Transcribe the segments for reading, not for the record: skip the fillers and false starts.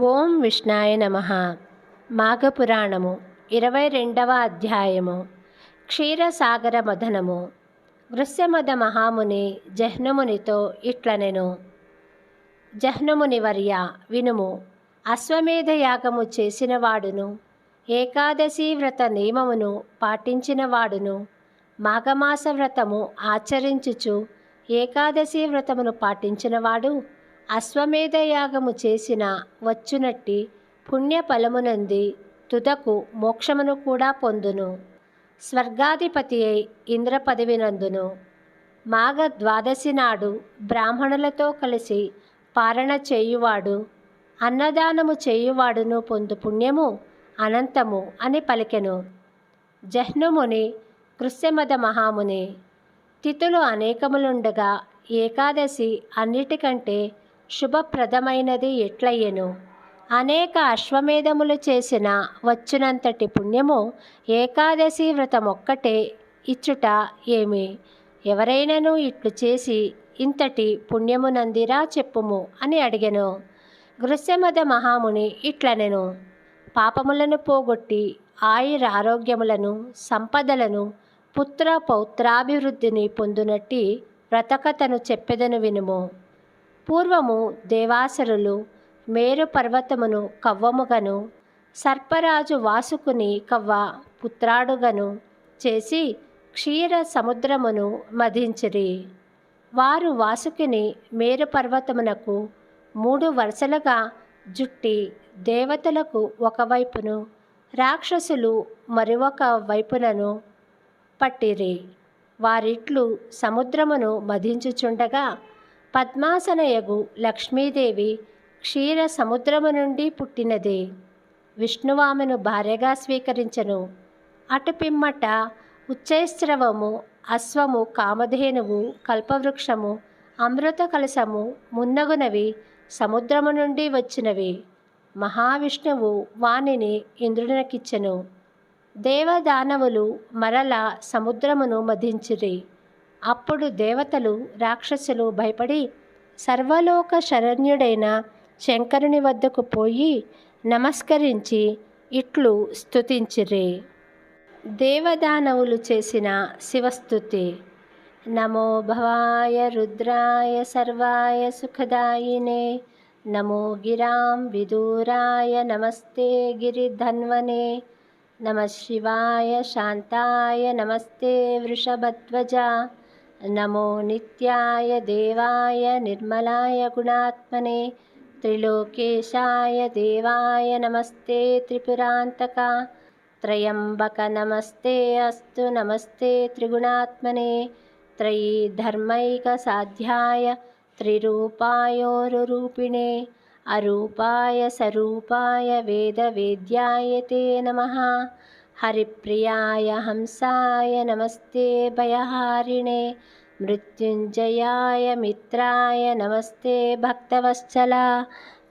ఓం విష్ణాయ నమః. మాఘపురాణము 22వ అధ్యాయము. క్షీరసాగర మథనము. వృష్యమద మహాముని జహ్నుమునితో ఇట్లనెను. జహ్నుమునివర్య వినుము. అశ్వమేధ యాగము చేసినవాడును, ఏకాదశి వ్రత నియమమును పాటించినవాడును, మాఘమాస వ్రతము ఆచరించుచు ఏకాదశి వ్రతమును పాటించినవాడు అశ్వమేధ యాగము చేసిన వచ్చునట్టి పుణ్యఫలమునంది తుదకు మోక్షమును కూడా పొందును. స్వర్గాధిపతి అయి ఇంద్ర పదవినందును. మాఘ ద్వాదశి నాడు బ్రాహ్మణులతో కలిసి పారణ చేయువాడు, అన్నదానము చేయువాడును పొందు పుణ్యము అనంతము అని పలికెను. జహ్నుముని వృష్యమద మహాముని. తిథులు అనేకములుండగా ఏకాదశి అన్నిటికంటే శుభప్రదమైనది ఎట్లయ్యెను. అనేక అశ్వమేధములు చేసిన వచ్చునంతటి పుణ్యము ఏకాదశి వ్రతమొక్కటే ఇచ్చుట ఏమి? ఎవరైనను ఇట్లు చేసి ఇంతటి పుణ్యమునందిరా చెప్పుము అని అడిగెను. వృష్యమద మహాముని ఇట్లనెను. పాపములను పోగొట్టి ఆయురారోగ్యములను, సంపదలను, పుత్ర పౌత్రాభివృద్ధిని పొందునట్టి వ్రతకథను చెప్పెదను వినుము. పూర్వము దేవాసురులు మేరు పర్వతమును కవ్వముగను, సర్పరాజు వాసుకుని కవ్వ పుత్రాడుగను చేసి క్షీర సముద్రమును మధించిరి. వారు వాసుకిని మేరు పర్వతమునకు 3 వరుసలుగా జుట్టి దేవతలకు ఒకవైపును, రాక్షసులు మరొక వైపునను పట్టిరి. వారిట్లు సముద్రమును మధించుచుండగా పద్మాసనయగు లక్ష్మీదేవి క్షీర సముద్రము నుండి పుట్టినది. విష్ణువామెను భార్యగా స్వీకరించెను. అటుపిమ్మట ఉచ్చైస్రవము, అశ్వము, కామధేనువు, కల్పవృక్షము, అమృత కలశము మున్నగునవి సముద్రము నుండి వచ్చినవి. మహావిష్ణువు వానిని ఇంద్రునికిచ్చెను. దేవదానవులు మరల సముద్రమును మధించిరి. అప్పుడు దేవతలు, రాక్షసులు భయపడి సర్వలోక శరణ్యుడైన శంకరుని వద్దకు పోయి నమస్కరించి ఇట్లు స్తుతించిరి. దేవదానవులు చేసిన శివస్తుతి. నమో భవాయ రుద్రాయ సర్వాయ సుఖదాయినే, నమో గిరాం విదూరాయ నమస్తే గిరిధన్వనే, నమః శివాయ శాంతాయ నమస్తే వృషభధ్వజ, నమో నిత్యాయ దేవాయ నిర్మలాయ గుణాత్మనే, త్రిలోకేశాయ దేవాయ నమస్తే త్రిపురాంతక, త్రయంబక నమస్తే అస్తు నమస్తే త్రిగుణాత్మనే, త్రయీ ధర్మైక సాధ్యాయ త్రిరూపాయోరురూపిణే, అరూపాయ సరూపాయ వేద వేద్యాయ తే నమః. హరిప్రియాయ హంసాయ నమస్తే భయహారిణే, మృత్యుంజయాయ మిత్రాయ నమస్తే భక్తవత్సల,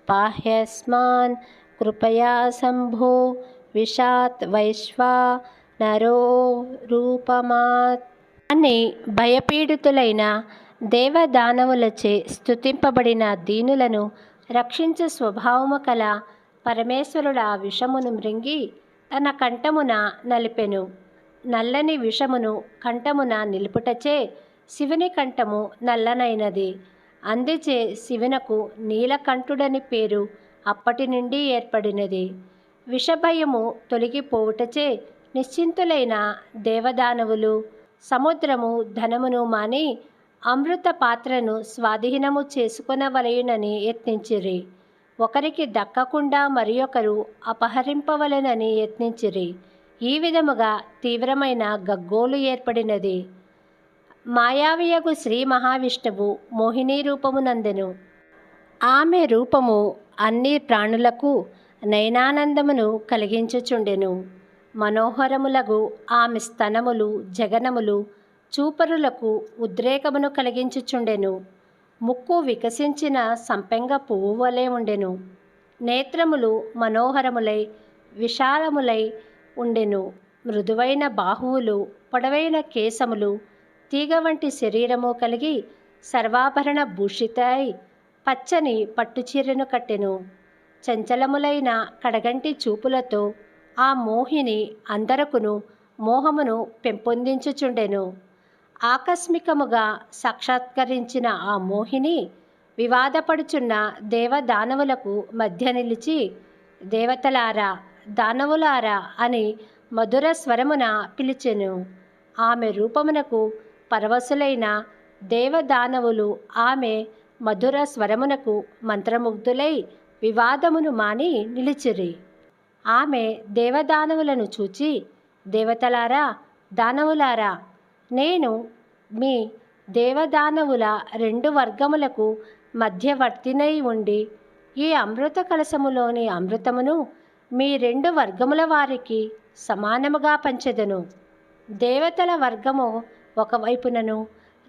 పాహ్యస్మాన్ కృపయా శంభో విశాత్ వైశ్వానరో రూపమాత్ అని భయపీడితులైన దేవదానవులచే స్తుతింపబడిన దీనులను రక్షించు స్వభావము కల పరమేశ్వరుడు ఆ విషమును మృంగి తన కంఠమున నలిపెను. నల్లని విషమును కంఠమున నిలుపుటచే శివుని కంఠము నల్లనైనది. అందుచే శివునకు నీలకంఠుడని పేరు అప్పటి నుండి ఏర్పడినది. విషభయము తొలగిపోవుటచే నిశ్చింతులైన దేవదానవులు సముద్రము ధనమును మాని అమృత పాత్రను స్వాధీనము చేసుకొనవలయునని యత్నించిరి. ఒకరికి దక్కకుండా మరి ఒకరు అపహరింపవలెనని యత్నించిరి. ఈ విధముగా తీవ్రమైన గగ్గోలు ఏర్పడినది. మాయావియగు శ్రీ మహావిష్ణువు మోహిని రూపమునందెను. ఆమె రూపము అన్ని ప్రాణులకు నయనానందమును కలిగించుచుండెను. మనోహరములగు ఆమె స్తనములు, జగనములు చూపరులకు ఉద్రేకమును కలిగించుచుండెను. ముక్కు వికసించిన సంపెంగ పువ్వు వలె ఉండెను. నేత్రములు మనోహరములై విశాలములై ఉండెను. మృదువైన బాహువులు, పొడవైన కేశములు, తీగ వంటి శరీరము కలిగి సర్వాభరణ భూషితై పచ్చని పట్టుచీరను కట్టెను. చంచలములైన కడగంటి చూపులతో ఆ మోహిని అందరకును మోహమును పెంపొందించుచుండెను. ఆకస్మికముగా సాక్షాత్కరించిన ఆ మోహిని వివాదపడుచున్న దేవదానవులకు మధ్య నిలిచి, దేవతలారా, దానవులారా అని మధుర స్వరమున పిలిచెను. ఆమె రూపమునకు పరవశులైన దేవదానవులు ఆమె మధుర స్వరమునకు మంత్రముగ్ధులై వివాదమును మాని నిలిచిరి. ఆమె దేవదానవులను చూచి, దేవతలారా, దానవులారా, నేను మీ దేవదానవుల 2 వర్గములకు మధ్యవర్తినై ఉండి ఈ అమృత కలశములోని అమృతమును మీ 2 వర్గముల వారికి సమానముగా పంచెదను. దేవతల వర్గము ఒకవైపునను,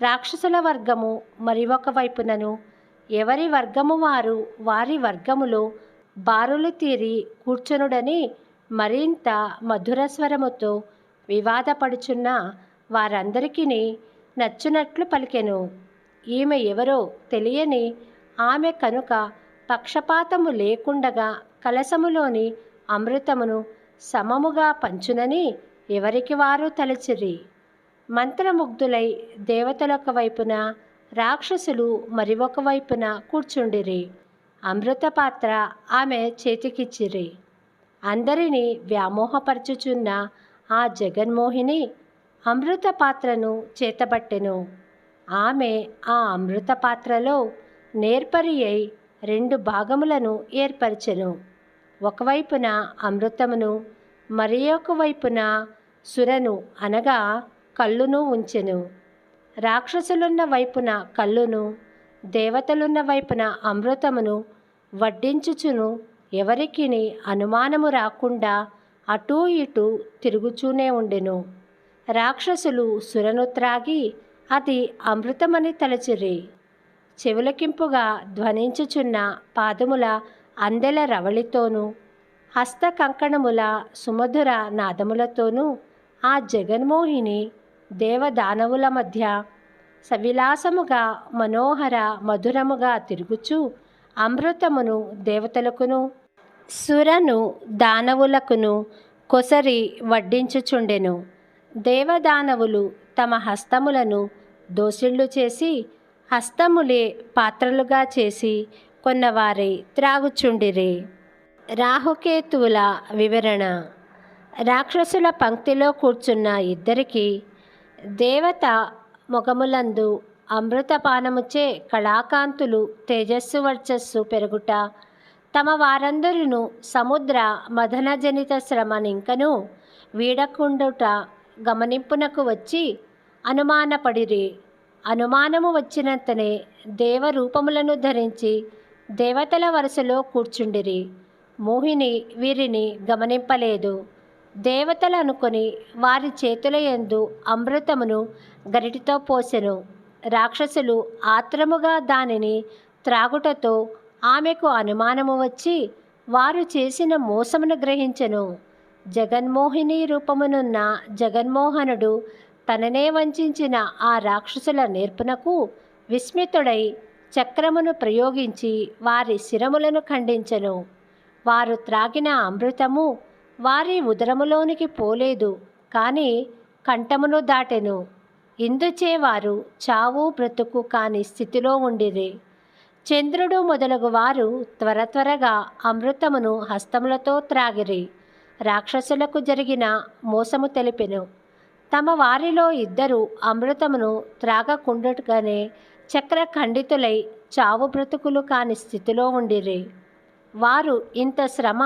రాక్షసుల వర్గము మరి ఒక వైపునను, ఎవరి వర్గము వారు వారి వర్గములో బారులు తీరి కూర్చునుడని మరింత మధుర స్వరముతో వివాదపడుచున్న వారందరికీ నచ్చునట్లు పలికెను. ఈమె ఎవరో తెలియని ఆమె కనుక పక్షపాతము లేకుండగా కలశములోని అమృతమును సమముగా పంచునని ఎవరికి వారు తలచిరి. మంత్రముగ్ధులై దేవతలొక వైపున, రాక్షసులు మరి ఒక వైపున కూర్చుండిరి. అమృత పాత్ర ఆమె చేతికిచ్చిరి. అందరినీ వ్యామోహపరచుచున్న ఆ జగన్మోహిని అమృత పాత్రను చేతబట్టెను. ఆమె ఆ అమృత పాత్రలో నేర్పరి అయి 2 భాగములను ఏర్పరచెను. ఒకవైపున అమృతమును, మరి ఒక వైపున సురను అనగా కళ్ళును ఉంచెను. రాక్షసులున్న వైపున కళ్ళును, దేవతలున్న వైపున అమృతమును వడ్డించుచును ఎవరికిని అనుమానము రాకుండా అటూ ఇటూ తిరుగుచూనే ఉండెను. రాక్షసులు సురను త్రాగి అది అమృతమని తలచిరి. చెవులకింపుగా ధ్వనించుచున్న పాదముల అందెల రవళితోనూ, హస్త కంకణముల సుమధుర నాదములతోనూ ఆ జగన్మోహిని దేవదానవుల మధ్య సవిలాసముగా మనోహర మధురముగా తిరుగుచూ అమృతమును దేవతలకును సురను దానవులకును కొసరి వడ్డించుచుండెను. దేవదానవులు తమ హస్తములను దోసిళ్ళు చేసి హస్తములే పాత్రలుగా చేసి కొన్నవారై త్రాగుచుండిరి. రాహుకేతువుల వివరణ. రాక్షసుల పంక్తిలో కూర్చున్న ఇద్దరికి దేవత మొగములందు అమృతపానముచే కళాకాంతులు తేజస్సు వర్చస్సు పెరుగుట, తమ వారందరూ సముద్ర మదనజనిత శ్రమనింకను వీడకుండుట గమనింపునకు వచ్చి అనుమానపడిరి. అనుమానము వచ్చినంతనే దేవరూపములను ధరించి దేవతల వరుసలో కూర్చుండిరి. మోహిని వీరిని గమనింపలేదు. దేవతలు అనుకొని వారి చేతుల యందు అమృతమును గరిటితో పోసెను. రాక్షసులు ఆత్రముగా దానిని త్రాగుటతో ఆమెకు అనుమానము వచ్చి వారు చేసిన మోసమును గ్రహించెను. జగన్మోహిని రూపమునున్న జగన్మోహనుడు తననే వంచిన ఆ రాక్షసుల నేర్పునకు విస్మితుడై చక్రమును ప్రయోగించి వారి శిరములను ఖండించెను. వారు త్రాగిన అమృతము వారి ఉదరములోనికి పోలేదు, కానీ కంఠమును దాటెను. ఇందుచే వారు చావు బ్రతుకు కాని స్థితిలో ఉండిరి. చంద్రుడు మొదలగు వారు త్వరగా అమృతమును హస్తములతో త్రాగిరి. రాక్షసులకు జరిగిన మోసము తెలిపెను. తమ వారిలో 2 అమృతమును త్రాగకుండుటగానే చక్రఖండితులై చావు బ్రతుకులు కాని స్థితిలో ఉండిరి. వారు ఇంత శ్రమ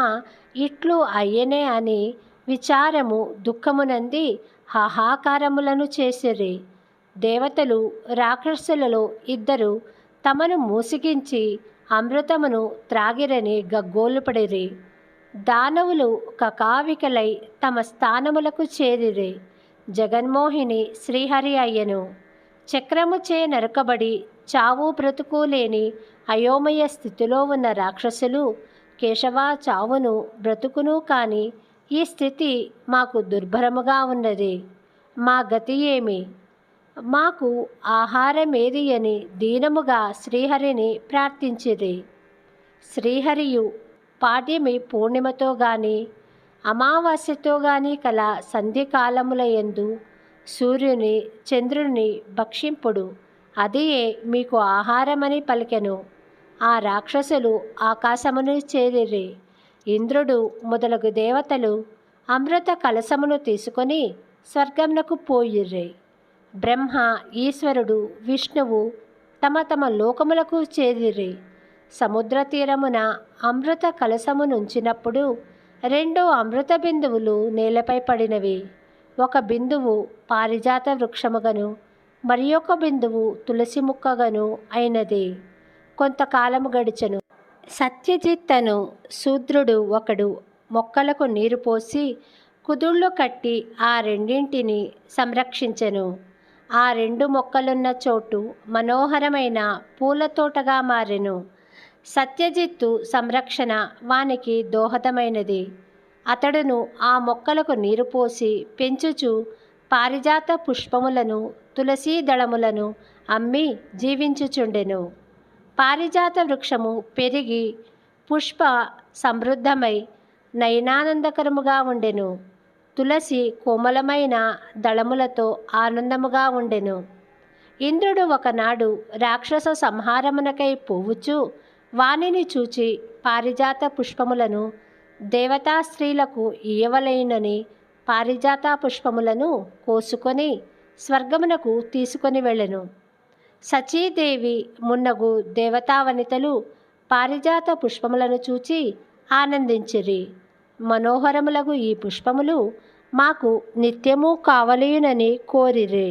ఇట్లు అయ్యనే అని విచారము దుఃఖమునంది హాహాకారములను చేసిరి. దేవతలు రాక్షసులలో 2 తమను మూసిగించి అమృతమును త్రాగిరని గగ్గోలుపడిరి. దానవులు కకావికలై తమ స్థానములకు చేరిరి. జగన్మోహిని శ్రీహరి అయ్యెను. చక్రముచే నరకబడి చావు బ్రతుకు లేని అయోమయ స్థితిలో ఉన్న రాక్షసులు, కేశవ, చావును బ్రతుకును కాని ఈ స్థితి మాకు దుర్భరముగా ఉన్నది. మా గతి ఏమి? మాకు ఆహారమేది అని దీనముగా శ్రీహరిని ప్రార్థించిరి. శ్రీహరియు పాడ్యమి పూర్ణిమతో గాని అమావాస్యతో గాని కల సంధికాలముల యందు సూర్యుని చంద్రుని భక్షింపుడు, అదియే మీకు ఆహారమని పలికెను. ఆ రాక్షసులు ఆకాశమును చేరిరి. ఇంద్రుడు మొదలగు దేవతలు అమృత కలశమును తీసుకొని స్వర్గమునకు పోయిర్రి. బ్రహ్మ, ఈశ్వరుడు, విష్ణువు తమ తమ లోకములకు చేరిరి. సముద్ర తీరమున అమృత కలశమునుంచినప్పుడు 2 అమృత బిందువులు నేలపై పడినవి. ఒక బిందువు పారిజాత వృక్షముగను, మరి ఒక బిందువు తులసి ముక్కగను అయినది. కొంతకాలము గడిచెను. సత్యజిత్తను శూద్రుడు ఒకడు మొక్కలకు నీరు పోసి కుదుళ్ళు కట్టి ఆ రెండింటిని సంరక్షించెను. ఆ 2 మొక్కలున్న చోటు మనోహరమైన పూలతోటగా మారెను. సత్యజిత్తు సంరక్షణ వానికి దోహదమైనది. అతడును ఆ మొక్కలకు నీరు పోసి పెంచుచు పారిజాత పుష్పములను, తులసీ దళములను అమ్మి జీవించుచుండెను. పారిజాత వృక్షము పెరిగి పుష్ప సమృద్ధమై నయనానందకరముగా ఉండెను. తులసి కోమలమైన దళములతో ఆనందముగా ఉండెను. ఇంద్రుడు ఒకనాడు రాక్షస సంహారమునకై పోవుచు వానిని చూచి పారిజాత పుష్పములను దేవతా స్త్రీలకు ఇయ్యవలెనని పారిజాత పుష్పములను కోసుకొని స్వర్గమునకు తీసుకొని వెళ్ళెను. సచీదేవి మున్నగు దేవతావనితలు పారిజాత పుష్పములను చూచి ఆనందించిరి. మనోహరములగు ఈ పుష్పములు మాకు నిత్యము కావలయునని కోరిరి.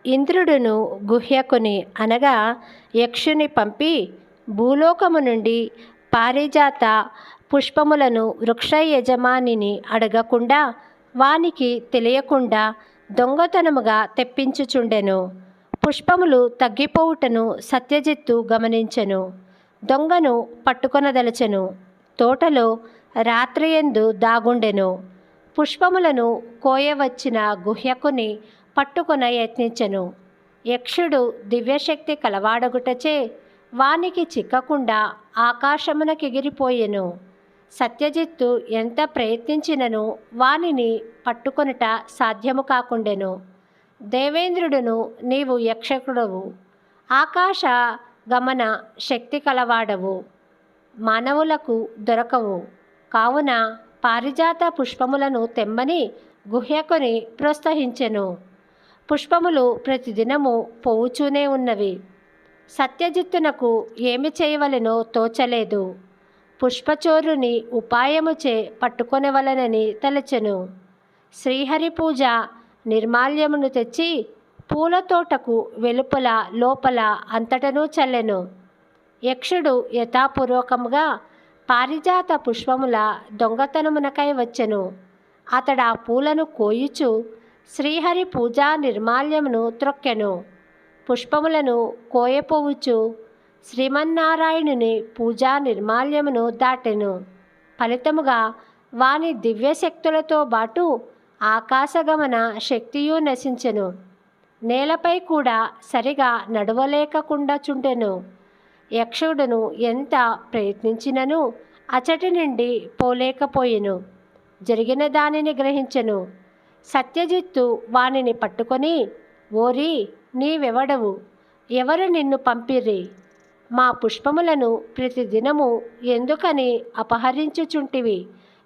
ఇంద్రుడును గుహ్యకుని అనగా యక్షుని పంపి భూలోకము నుండి పారిజాత పుష్పములను వృక్ష యజమానిని అడగకుండా వానికి తెలియకుండా దొంగతనముగా తెప్పించుచుండెను. పుష్పములు తగ్గిపోవుటను సత్యజిత్తు గమనించెను. దొంగను పట్టుకొనదలచెను. తోటలో రాత్రియందు దాగుండెను. పుష్పములను కోయవచ్చిన గుహ్యకుని పట్టుకొన యత్నించెను. యక్షుడు దివ్యశక్తి కలవాడగుటచే వానికి చిక్కకుండా ఆకాశమునకెగిరిపోయెను. సత్యజిత్తు ఎంత ప్రయత్నించినను వానిని పట్టుకొనుట సాధ్యము కాకుండెను. దేవేంద్రుడును, నీవు యక్షకుడవు, ఆకాశ గమన శక్తి కలవాడవు, మానవులకు దొరకవు, కావున పారిజాత పుష్పములను తెమ్మని గుహ్యకుని ప్రోత్సహించెను. పుష్పములు ప్రతిదినము పోవుచూనే ఉన్నవి. సత్యజిత్తునకు ఏమి చేయవలెనో తోచలేదు. పుష్పచోరుని ఉపాయముచే పట్టుకొనవలనని తలచెను. శ్రీహరి పూజ నిర్మాల్యమును తెచ్చి పూలతోటకు వెలుపల లోపల అంతటను చల్లెను. యక్షుడు యథాపూర్వకముగా పారిజాత పుష్పముల దొంగతనమునకై వచ్చెను. అతడా పూలను కోయుచు శ్రీహరి పూజా నిర్మాల్యమును త్రొక్కెను. పుష్పములను కోయపోవచ్చు శ్రీమన్నారాయణుని పూజా నిర్మాల్యమును దాటెను. ఫలితముగా వాని దివ్యశక్తులతో బాటు ఆకాశగమన శక్తియు నశించెను. నేలపై కూడా సరిగా నడవలేకకుండా చుండెను. యక్షుడును ఎంత ప్రయత్నించినను అచటి నుండి పోలేకపోయెను. జరిగిన దానిని గ్రహించెను. సత్యజిత్తు వానిని పట్టుకొని, ఓరి, నీవెవడవు? ఎవరు నిన్ను పంపిర్రి? మా పుష్పములను ప్రతిదినము ఎందుకని అపహరించుచుంటివి?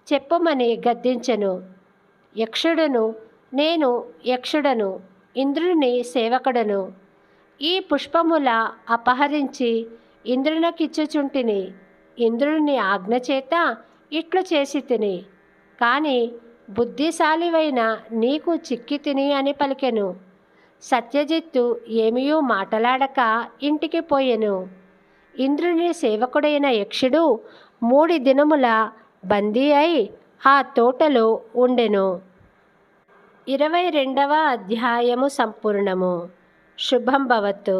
చెప్పుమని గద్దించెను. యక్షుడును, నేను యక్షుడను, ఇంద్రుని సేవకుడను. ఈ పుష్పముల అపహరించి ఇంద్రునికిచ్చుచుంటిని. ఇంద్రుని ఆజ్ఞచేత ఇట్లు చేసి తిని, కానీ బుద్ధిశాలివైన నీకు చిక్కి తిని అని పలికెను. సత్యజిత్తు ఏమీయూ మాటలాడక ఇంటికి పోయెను. ఇంద్రుని సేవకుడైన యక్షుడు 3 దినముల బందీ అయి ఆ తోటలో ఉండెను. 22వ అధ్యాయము సంపూర్ణము. శుభం భవతు.